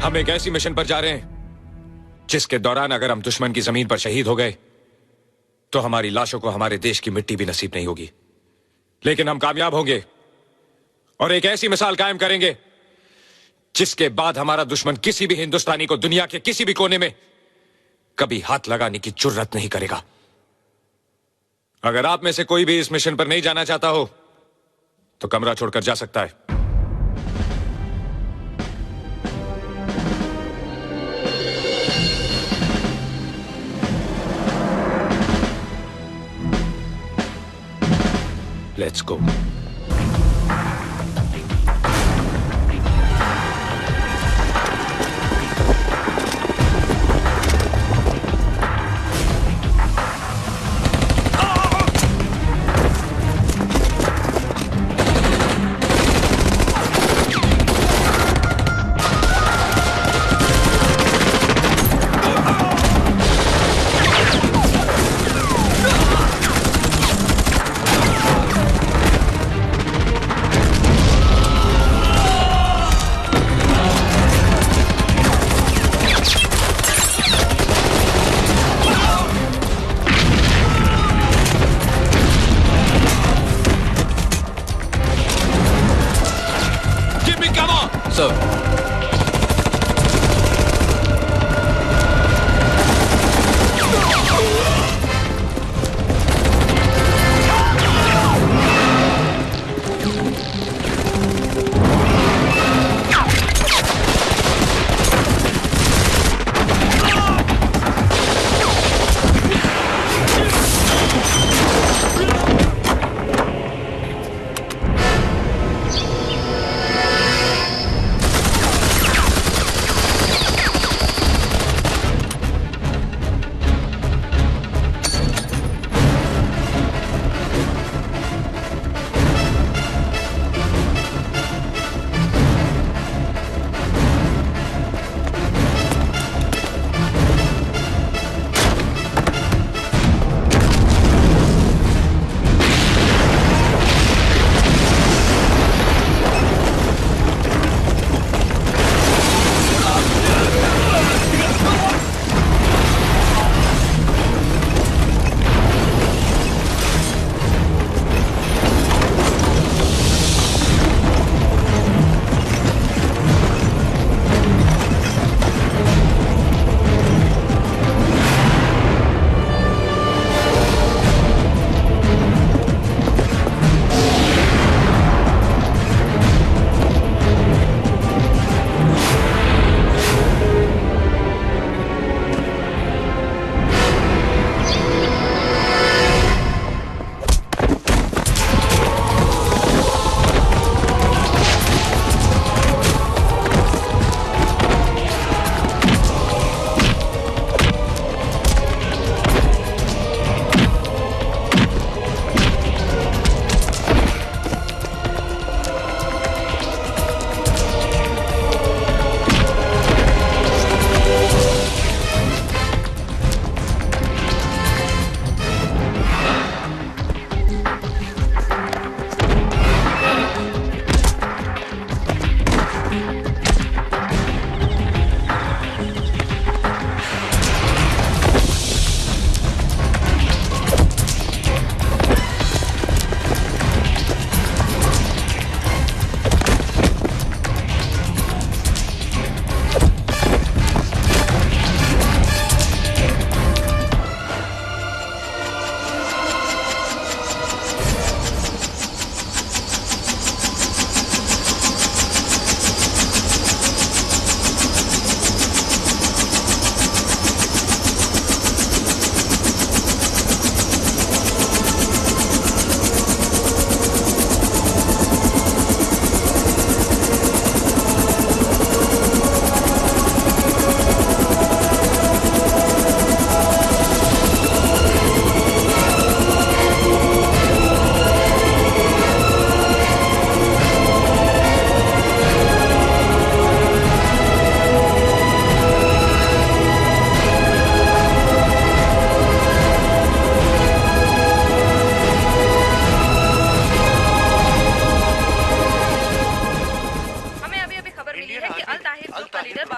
हम एक ऐसी मिशन पर जा रहे हैं जिसके दौरान अगर हम दुश्मन की जमीन पर शहीद हो गए तो हमारी लाशों को हमारे देश की मिट्टी भी नसीब नहीं होगी। लेकिन हम कामयाब होंगे और एक ऐसी मिसाल कायम करेंगे जिसके बाद हमारा दुश्मन किसी भी हिंदुस्तानी को दुनिया के किसी भी कोने में कभी हाथ लगाने की जुर्रत नहीं करेगा। अगर आप में से कोई भी इस मिशन पर नहीं जाना चाहता हो तो कमरा छोड़कर जा सकता है। Let's go.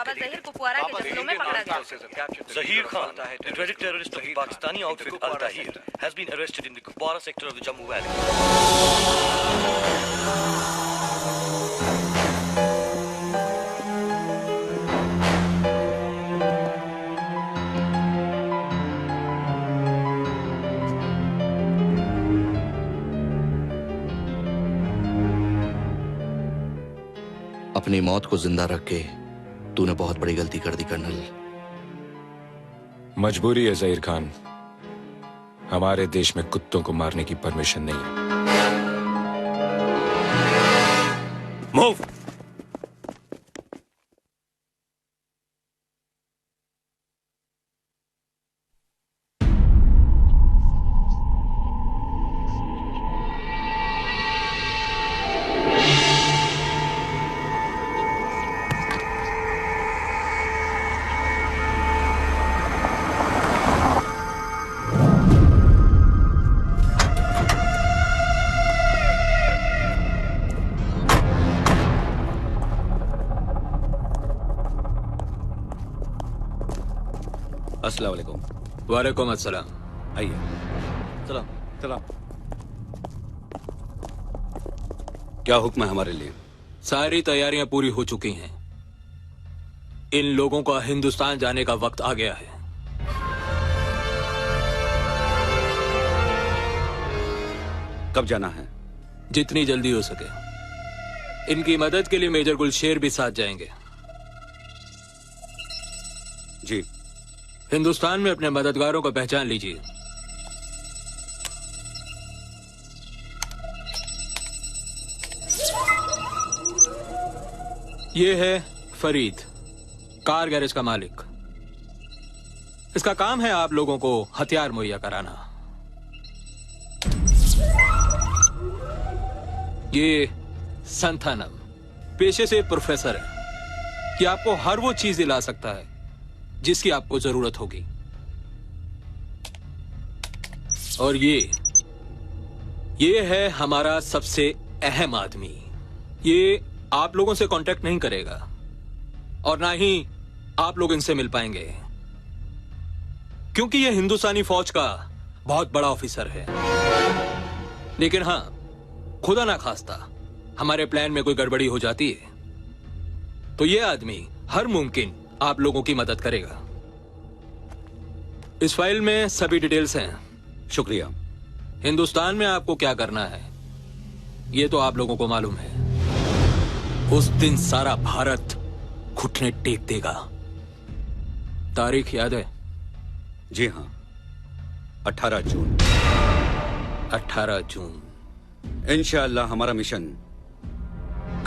बाबा जहीर कुपवारा के जंगलों में पकड़ा गया। Zahir Khan, the dreaded terrorist of the Pakistani outfit Al-Tahir, has been arrested in the Kupwara sector of the Jammu Valley. अपनी मौत को जिंदा रख के तूने बहुत बड़ी गलती कर दी कर्नल। मजबूरी है जहीर खान, हमारे देश में कुत्तों को मारने की परमिशन नहीं है। Move! अस्सलाम वालेकुम। वालेकुम अस्सलाम। आइए। चलो चलो। क्या हुक्म है हमारे लिए? सारी तैयारियां पूरी हो चुकी हैं। इन लोगों का हिंदुस्तान जाने का वक्त आ गया है। कब जाना है? जितनी जल्दी हो सके। इनकी मदद के लिए मेजर गुलशेर भी साथ जाएंगे। जी। हिंदुस्तान में अपने मददगारों को पहचान लीजिए। ये है फरीद, कार गैरेज का मालिक। इसका काम है आप लोगों को हथियार मुहैया कराना। ये संथानम पेशे से प्रोफेसर है। ये आपको हर वो चीज दिला सकता है जिसकी आपको जरूरत होगी। और ये है हमारा सबसे अहम आदमी। ये आप लोगों से कांटेक्ट नहीं करेगा और ना ही आप लोग इनसे मिल पाएंगे, क्योंकि ये हिंदुस्तानी फौज का बहुत बड़ा ऑफिसर है। लेकिन हां, खुदा ना खास्ता हमारे प्लान में कोई गड़बड़ी हो जाती है तो ये आदमी हर मुमकिन आप लोगों की मदद करेगा। इस फाइल में सभी डिटेल्स हैं। शुक्रिया। हिंदुस्तान में आपको क्या करना है ये तो आप लोगों को मालूम है। उस दिन सारा भारत घुटने टेक देगा। तारीख याद है? जी हाँ, 18 जून। 18 जून। इंशाअल्लाह हमारा मिशन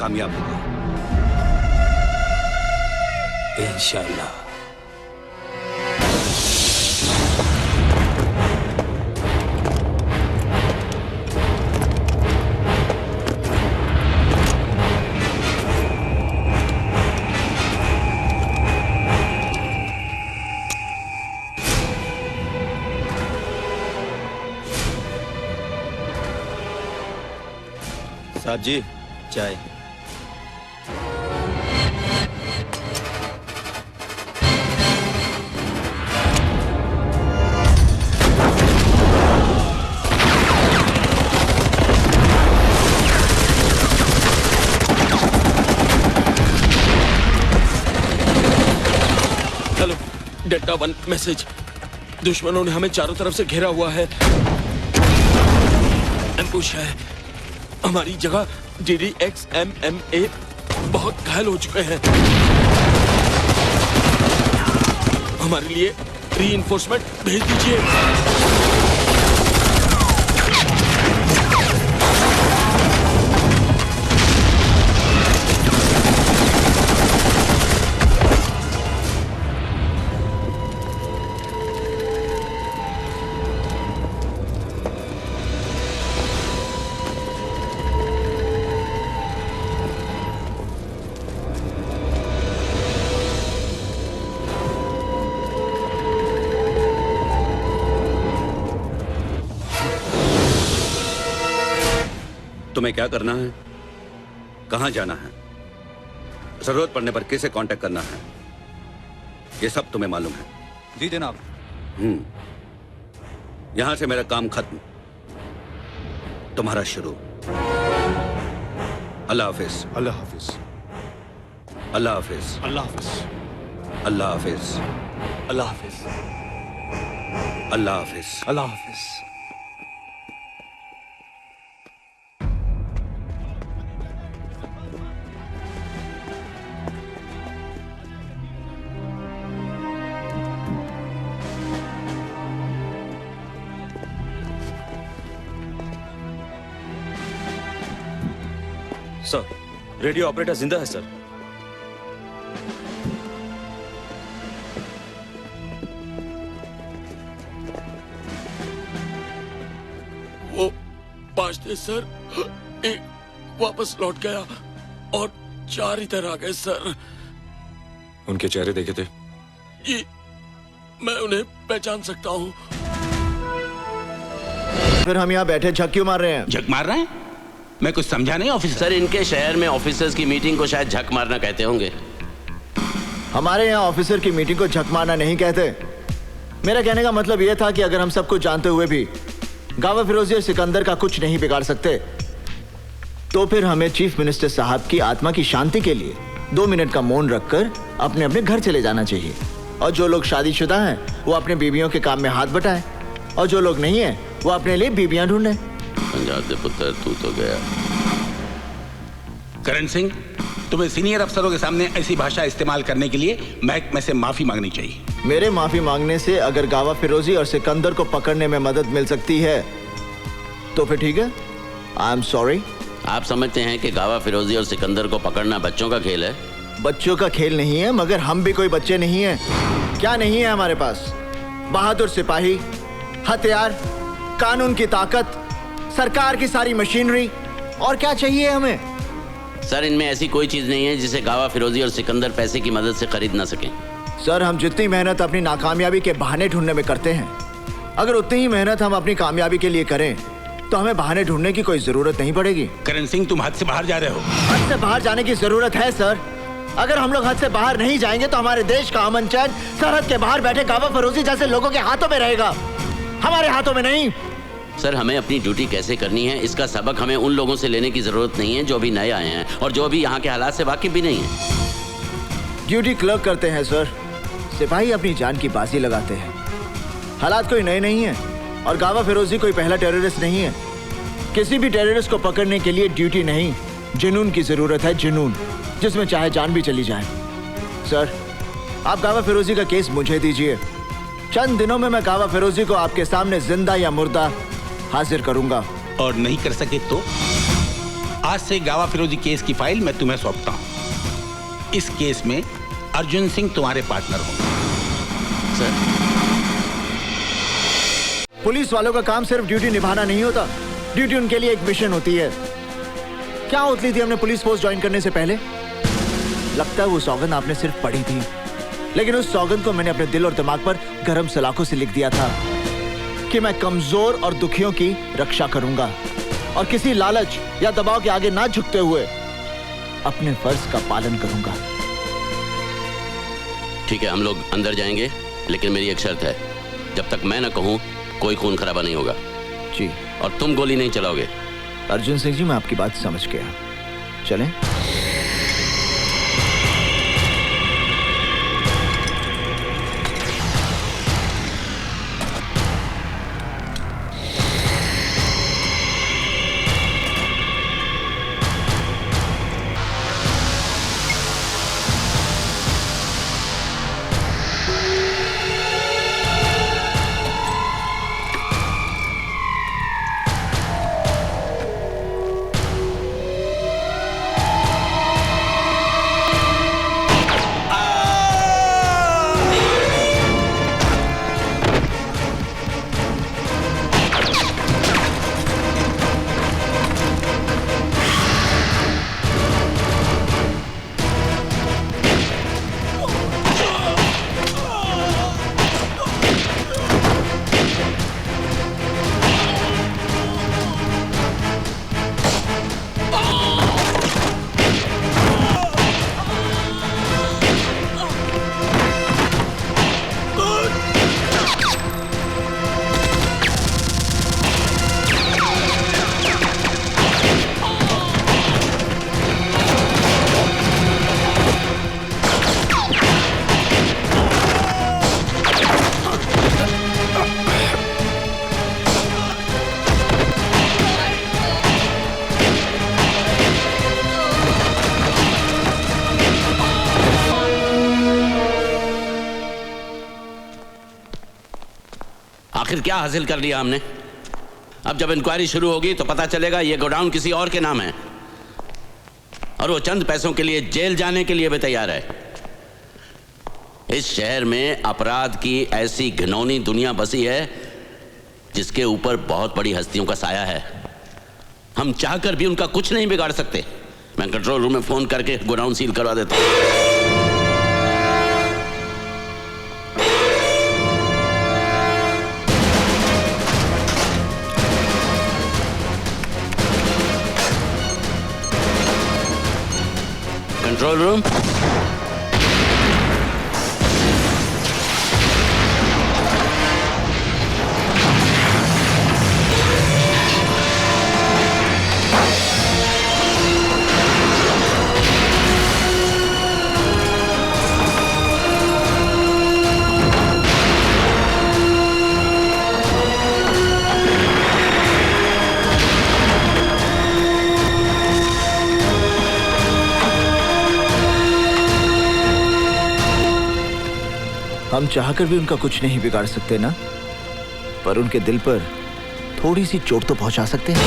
कामयाब होगा। इंशाअल्लाह। साहब जी, चाय। Hello, delta 1 message. दुश्मनों ने हमें चारों तरफ से घेरा हुआ है। एम्बुश है। हमारी जगह DDXMMA बहुत घायल हो चुके हैं। हमारे लिए रीइंफोर्समेंट भेज दीजिए। तुम्हें क्या करना है? कहां जाना है? जरूरत पड़ने पर किसे कांटेक्ट करना है? ये सब तुम्हें मालूम है। जी जनाब। यहां से मेरा काम खत्म, तुम्हारा शुरू। अल्लाह हाफिज। अल्लाह हाफिज। अल्लाह हाफिज। अल्लाह हाफिज। अल्लाह हाफिज। अल्लाह हाफिज। अल्लाह हाफिज। अल्लाह हाफिज। सर, रेडियो ऑपरेटर जिंदा है सर। वो 5 थे सर, एक वापस लौट गया और 4 इधर आ गए सर। उनके चेहरे देखे थे? जी, मैं उन्हें पहचान सकता हूँ। फिर हम यहाँ बैठे झक क्यों मार रहे हैं? झक मार रहे हैं? मैं कुछ समझा नहीं ऑफिसर। सर, इनके शहर में ऑफिसर्स की मीटिंग को शायद झक मारना कहते होंगे। हमारे यहाँ ऑफिसर की मीटिंग को झक मारना नहीं कहते। मेरा कहने का मतलब यह था कि अगर हम सब कुछ जानते हुए भी गावा फिरोजी और सिकंदर का कुछ नहीं बिगाड़ सकते, तो फिर हमें चीफ मिनिस्टर साहब की आत्मा की शांति के लिए 2 मिनट का मौन रखकर अपने अपने घर चले जाना चाहिए। और जो लोग शादीशुदा हैं वो अपने बीवियों के काम में हाथ बटाएं, और जो लोग नहीं हैं वो अपने लिए बीबियां ढूंढें। पंजाब दे पुत्र, तू तो गया। करण सिंह, तुम्हें सीनियर अफसरों के सामने ऐसी भाषा इस्तेमाल करने के लिए महकमे से माफी मांगनी चाहिए। मेरे माफी मांगने से अगर गावा फिरोजी और सिकंदर को पकड़ने में मदद मिल सकती है तो फिर ठीक है, आई एम सॉरी। आप समझते हैं कि गावा फिरोजी और सिकंदर को पकड़ना बच्चों का खेल है? बच्चों का खेल नहीं है, मगर हम भी कोई बच्चे नहीं हैं। क्या नहीं है हमारे पास? बहादुर सिपाही, हथियार, कानून की ताकत, सरकार की सारी मशीनरी, और क्या चाहिए हमें? सर, इनमें ऐसी कोई चीज नहीं है जिसे गावा फिरोजी और सिकंदर पैसे की मदद से खरीद ना सकें। सर, हम जितनी मेहनत अपनी नाकामयाबी के बहाने ढूंढने में करते हैं, अगर उतनी ही मेहनत हम अपनी कामयाबी के लिए करें तो हमें बहाने ढूंढने की कोई जरूरत नहीं पड़ेगी। करण सिंह, तुम हद से बाहर जा रहे हो। हद से बाहर जाने की जरूरत है सर। अगर हम लोग हद से बाहर नहीं जाएंगे तो हमारे देश का अमन चैन सरहद के बाहर बैठे गावा फिरोजी जैसे लोगों के हाथों में रहेगा, हमारे हाथों में नहीं। सर, हमें अपनी ड्यूटी कैसे करनी है इसका सबक हमें उन लोगों से लेने की जरूरत नहीं है जो अभी नए आए हैं और जो अभी यहाँ के हालात से वाकिफ भी नहीं है। ड्यूटी क्लर्क करते हैं सर, सिपाही अपनी जान की बाजी लगाते हैं। हालात कोई नए नहीं है और गावा फिरोजी कोई पहला टेररिस्ट नहीं है। किसी भी टेररिस्ट को पकड़ने के लिए ड्यूटी नहीं, जुनून की जरूरत है, जुनून, जिसमें चाहे जान भी चली जाए। सर, आप गावा फिरोजी का केस मुझे दीजिए, चंद दिनों में मैं गावा फिरोजी को आपके सामने जिंदा या मुर्दा हाजिर करूंगा। और नहीं कर सके तो आज से गावा फिरोजी केस की फाइल मैं तुम्हें सौंपता हूं। इस केस में अर्जुन सिंह तुम्हारे पार्टनर होंगे। सर, पुलिस वालों का काम सिर्फ ड्यूटी निभाना नहीं होता, ड्यूटी उनके लिए एक मिशन होती है। क्या उतली थी हमने पुलिस फोर्स ज्वाइन करने से पहले? लगता है वो सौगंध आपने सिर्फ पढ़ी थी, लेकिन उस सौगंध को मैंने अपने दिल और दिमाग पर गरम सलाखों से लिख दिया था कि मैं कमजोर और दुखियों की रक्षा करूंगा और किसी लालच या दबाव के आगे ना झुकते हुए अपने फर्ज का पालन करूंगा। ठीक है, हम लोग अंदर जाएंगे, लेकिन मेरी एक शर्त है, जब तक मैं ना कहूं कोई खून खराबा नहीं होगा। जी। और तुम गोली नहीं चलाओगे। अर्जुन सिंह जी, मैं आपकी बात समझ गया, चलें? आखिर क्या हासिल कर लिया हमने? अब जब इंक्वायरी शुरू होगी तो पता चलेगा ये गोडाउन किसी और के नाम है और वो चंद पैसों के लिए जेल जाने के लिए भी तैयार है। इस शहर में अपराध की ऐसी घिनौनी दुनिया बसी है जिसके ऊपर बहुत बड़ी हस्तियों का साया है। हम चाहकर भी उनका कुछ नहीं बिगाड़ सकते। मैं कंट्रोल रूम में फोन करके गोडाउन सील करवा देता हूं। कंट्रोल रूम, हम चाहकर भी उनका कुछ नहीं बिगाड़ सकते ना, पर उनके दिल पर थोड़ी सी चोट तो पहुंचा सकते हैं।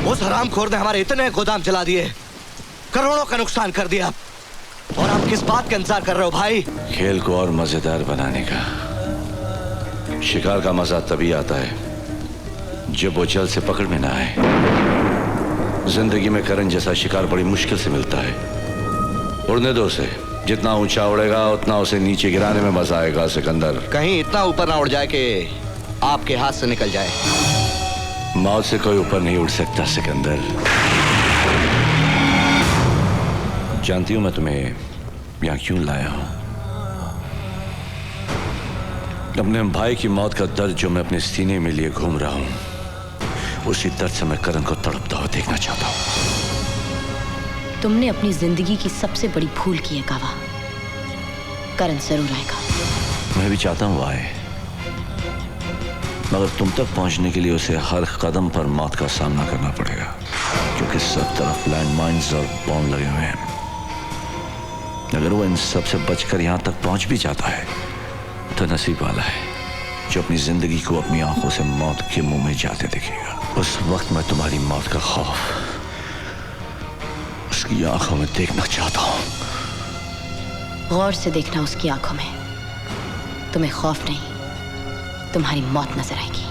उस हरामखोर ने हमारे इतने गोदाम जला दिए, करोड़ों का नुकसान कर दिया, और आप किस बात का इंतजार कर रहे हो भाई? खेल को और मजेदार बनाने का। शिकार का मजा तभी आता है जब वो जल से पकड़ में ना आए। जिंदगी में करण जैसा शिकार बड़ी मुश्किल से मिलता है। उड़ने दो उसे, जितना ऊंचा उड़ेगा उतना उसे नीचे गिराने में मजा आएगा सिकंदर। कहीं इतना ऊपर ना उड़ जाए कि आपके हाथ से निकल जाए। मौत से कोई ऊपर नहीं उड़ सकता सिकंदर। जानती हूं मैं तुम्हें यहां क्यों लाया हूं। अपने भाई की मौत का दर्द जो मैं अपने सीने में लिए घूम रहा हूं, उसी दर्द से मैं करण को तड़पता हुआ देखना चाहता हूं। तुमने अपनी जिंदगी की सबसे बड़ी भूल की है कावा। करण जरूर आएगा। मैं भी चाहता हूं आए, मगर तुम तक पहुंचने के लिए उसे हर कदम पर मौत का सामना करना पड़ेगा, क्योंकि सब तरफ लैंड माइन्स और बॉम्ब लगे हुए हैं। अगर वो इन सब से बचकर यहां तक पहुंच भी जाता है तो नसीब वाला है जो अपनी जिंदगी को अपनी आंखों से मौत के मुंह में जाते देखेगा। उस वक्त मैं तुम्हारी मौत का खौफ उसकी आंखों में देखना चाहता हूं। गौर से देखना उसकी आंखों में। तुम्हें खौफ नहीं, तुम्हारी मौत नजर आएगी।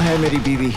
कहाँ है मेरी बीवी?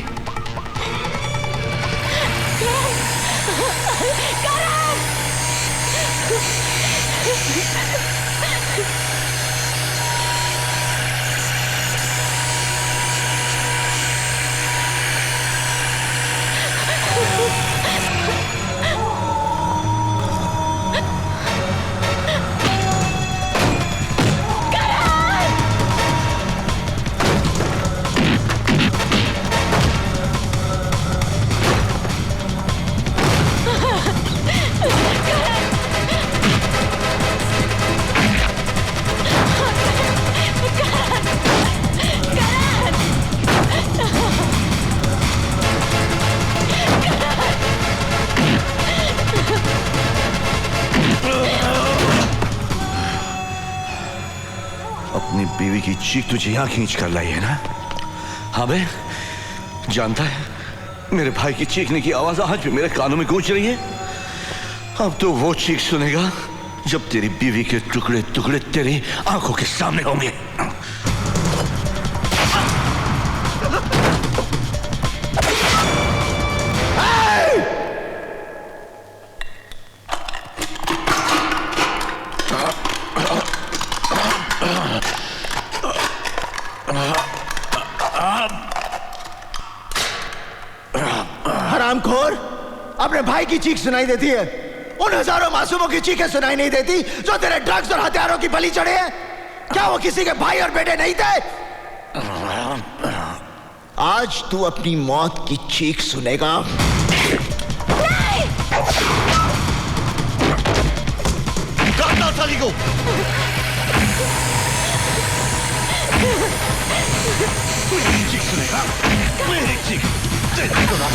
अपनी बीवी की चीख तुझे यहां खींच कर लाई है ना? हाँ बे, जानता है मेरे भाई की चीखने की आवाज आज भी मेरे कानों में गूंज रही है। अब तो वो चीख सुनेगा जब तेरी बीवी के टुकड़े टुकड़े तेरी आंखों के सामने होंगे। हरामखोर, अपने भाई की चीख सुनाई देती है, उन हजारों मासूमों की चीखें सुनाई नहीं देती जो तेरे ड्रग्स और हथियारों की बलि चढ़े हैं। क्या वो किसी के भाई और बेटे नहीं थे? आज तू अपनी मौत की चीख सुनेगा। काटना साली को। मेरी चीख सुनेगा, मेरी चीख तेरी को ना।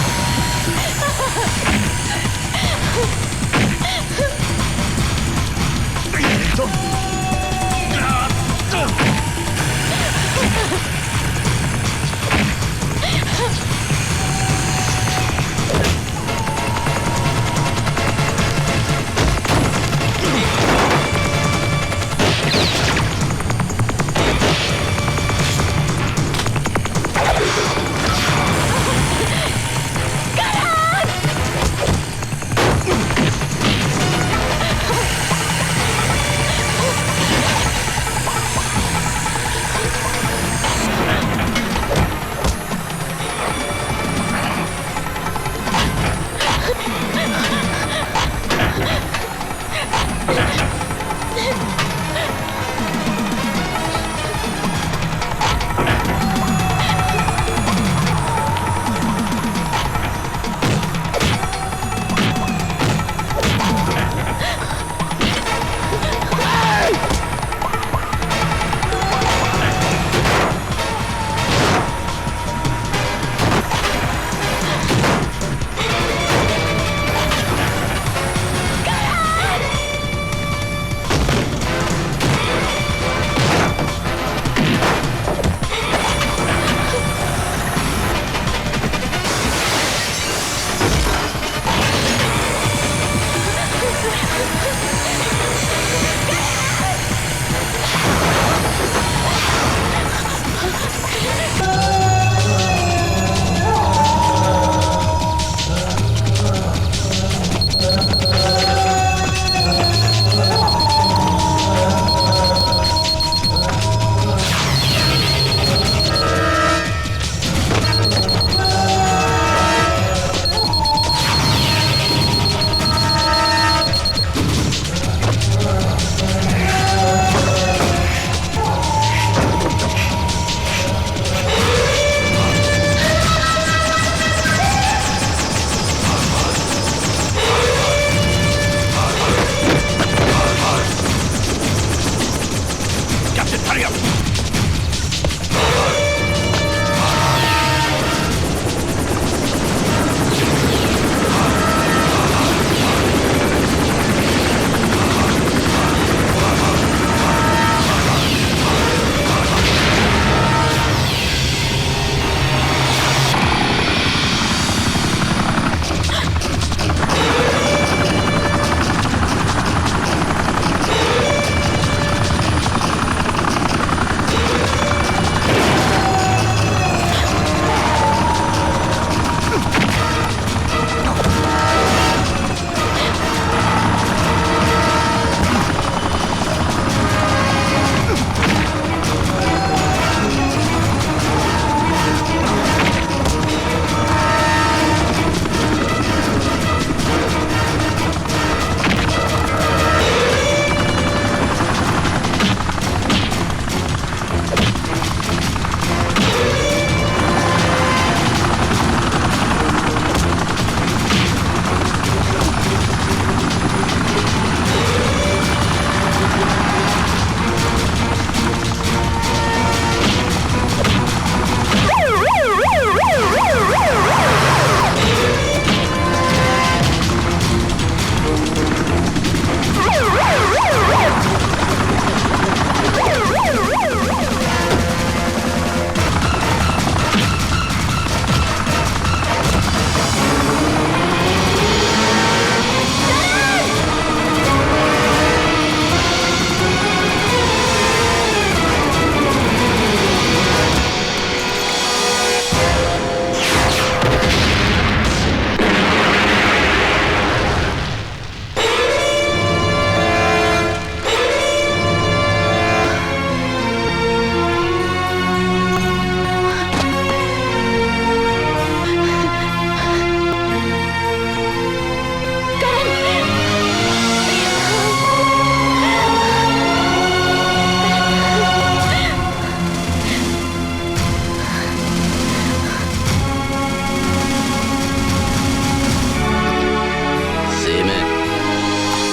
Hurry up!